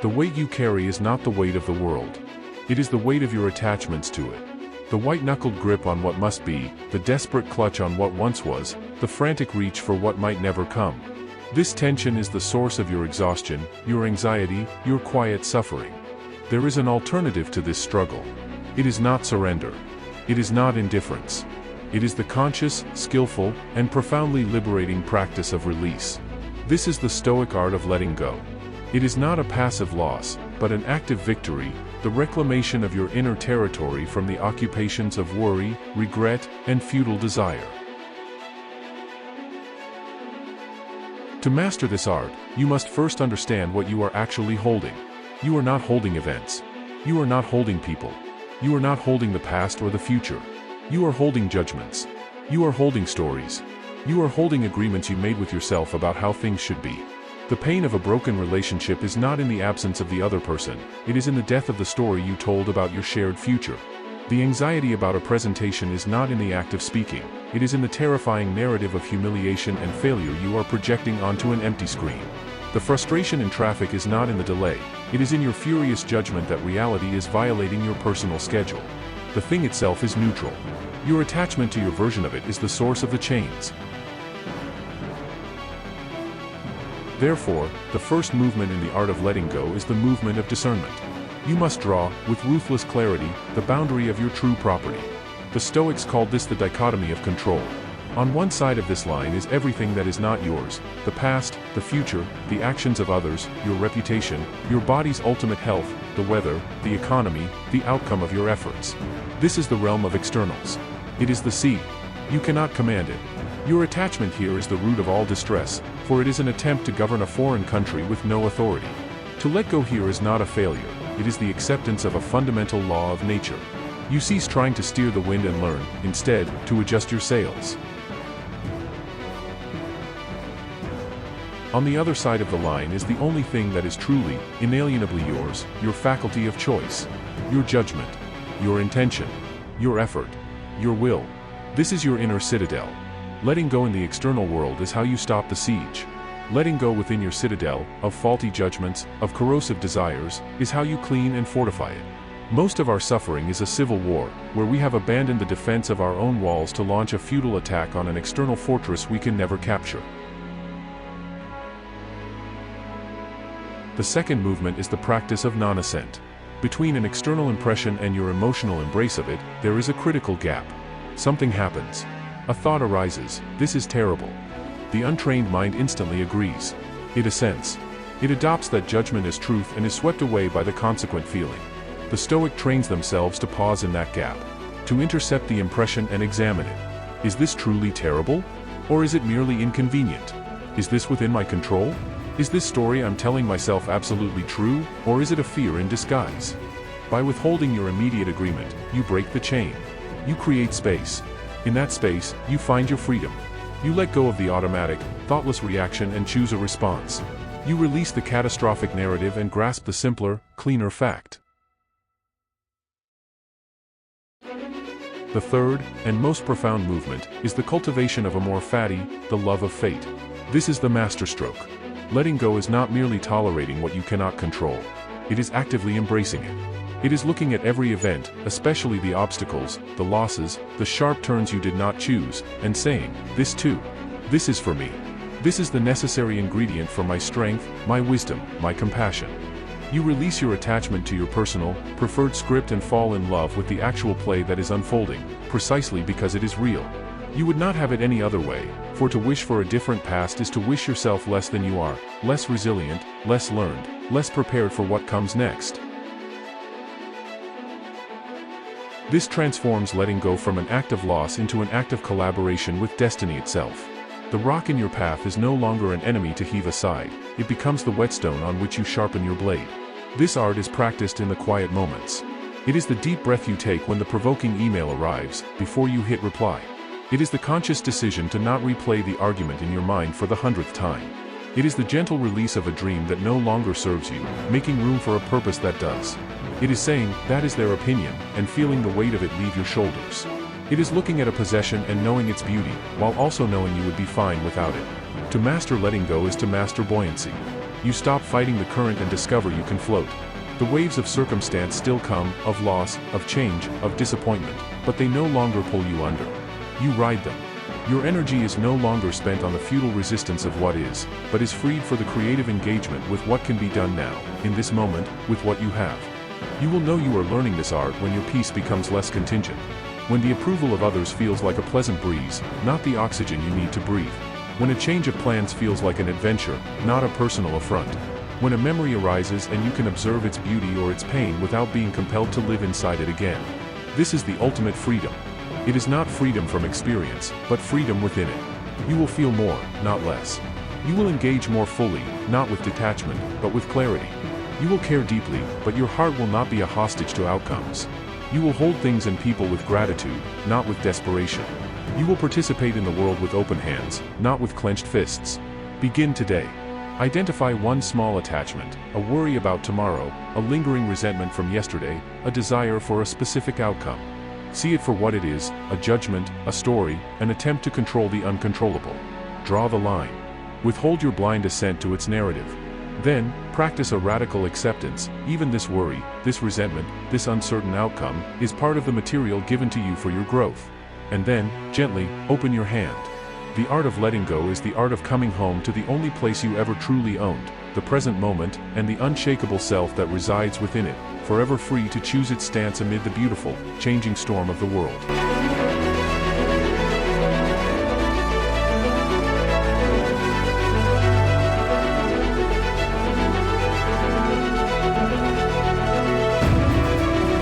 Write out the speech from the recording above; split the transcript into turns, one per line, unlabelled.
The weight you carry is not the weight of the world. It is the weight of your attachments to it. The white-knuckled grip on what must be, the desperate clutch on what once was, the frantic reach for what might never come. This tension is the source of your exhaustion, your anxiety, your quiet suffering. There is an alternative to this struggle. It is not surrender. It is not indifference. It is the conscious, skillful, and profoundly liberating practice of release. This is the Stoic art of letting go. It is not a passive loss, but an active victory, the reclamation of your inner territory from the occupations of worry, regret, and futile desire. To master this art, you must first understand what you are actually holding. You are not holding events. You are not holding people. You are not holding the past or the future. You are holding judgments. You are holding stories. You are holding agreements you made with yourself about how things should be. The pain of a broken relationship is not in the absence of the other person, it is in the death of the story you told about your shared future. The anxiety about a presentation is not in the act of speaking, it is in the terrifying narrative of humiliation and failure you are projecting onto an empty screen. The frustration in traffic is not in the delay, it is in your furious judgment that reality is violating your personal schedule. The thing itself is neutral. Your attachment to your version of it is the source of the chains. Therefore, the first movement in the art of letting go is the movement of discernment. You must draw, with ruthless clarity, the boundary of your true property. The Stoics called this the dichotomy of control. On one side of this line is everything that is not yours, the past, the future, the actions of others, your reputation, your body's ultimate health, the weather, the economy, the outcome of your efforts. This is the realm of externals. It is the sea. You cannot command it. Your attachment here is the root of all distress, for it is an attempt to govern a foreign country with no authority. To let go here is not a failure, it is the acceptance of a fundamental law of nature. You cease trying to steer the wind and learn, instead, to adjust your sails. On the other side of the line is the only thing that is truly, inalienably yours, your faculty of choice. Your judgment. Your intention. Your effort. Your will. This is your inner citadel. Letting go in the external world is how you stop the siege. Letting go within your citadel, of faulty judgments, of corrosive desires, is how you clean and fortify it. Most of our suffering is a civil war, where we have abandoned the defense of our own walls to launch a futile attack on an external fortress we can never capture. The second movement is the practice of non-assent. Between an external impression and your emotional embrace of it, there is a critical gap. Something happens. A thought arises, this is terrible. The untrained mind instantly agrees. It assents. It adopts that judgment as truth and is swept away by the consequent feeling. The Stoic trains themselves to pause in that gap, to intercept the impression and examine it. Is this truly terrible? Or is it merely inconvenient? Is this within my control? Is this story I'm telling myself absolutely true, or is it a fear in disguise? By withholding your immediate agreement, you break the chain. You create space. In that space, you find your freedom. You let go of the automatic, thoughtless reaction and choose a response. You release the catastrophic narrative and grasp the simpler, cleaner fact. The third, and most profound movement, is the cultivation of a more fatty, the love of fate. This is the masterstroke. Letting go is not merely tolerating what you cannot control. It is actively embracing it. It is looking at every event, especially the obstacles, the losses, the sharp turns you did not choose, and saying, this too. This is for me. This is the necessary ingredient for my strength, my wisdom, my compassion. You release your attachment to your personal, preferred script and fall in love with the actual play that is unfolding, precisely because it is real. You would not have it any other way, for to wish for a different past is to wish yourself less than you are, less resilient, less learned, less prepared for what comes next. This transforms letting go from an act of loss into an act of collaboration with destiny itself. The rock in your path is no longer an enemy to heave aside, it becomes the whetstone on which you sharpen your blade. This art is practiced in the quiet moments. It is the deep breath you take when the provoking email arrives, before you hit reply. It is the conscious decision to not replay the argument in your mind for the 100th time. It is the gentle release of a dream that no longer serves you, making room for a purpose that does. It is saying, that is their opinion, and feeling the weight of it leave your shoulders. It is looking at a possession and knowing its beauty, while also knowing you would be fine without it. To master letting go is to master buoyancy. You stop fighting the current and discover you can float. The waves of circumstance still come, of loss, of change, of disappointment, but they no longer pull you under. You ride them. Your energy is no longer spent on the futile resistance of what is, but is freed for the creative engagement with what can be done now, in this moment, with what you have. You will know you are learning this art when your peace becomes less contingent. When the approval of others feels like a pleasant breeze, not the oxygen you need to breathe. When a change of plans feels like an adventure, not a personal affront. When a memory arises and you can observe its beauty or its pain without being compelled to live inside it again. This is the ultimate freedom. It is not freedom from experience, but freedom within it. You will feel more, not less. You will engage more fully, not with detachment, but with clarity. You will care deeply, but your heart will not be a hostage to outcomes. You will hold things and people with gratitude, not with desperation. You will participate in the world with open hands, not with clenched fists. Begin today. Identify one small attachment, a worry about tomorrow, a lingering resentment from yesterday, a desire for a specific outcome. See it for what it is, a judgment, a story, an attempt to control the uncontrollable. Draw the line. Withhold your blind assent to its narrative. Then, practice a radical acceptance. Even this worry, this resentment, this uncertain outcome, is part of the material given to you for your growth. And then, gently, open your hand. The art of letting go is the art of coming home to the only place you ever truly owned, the present moment, and the unshakable self that resides within it, forever free to choose its stance amid the beautiful, changing storm of the world.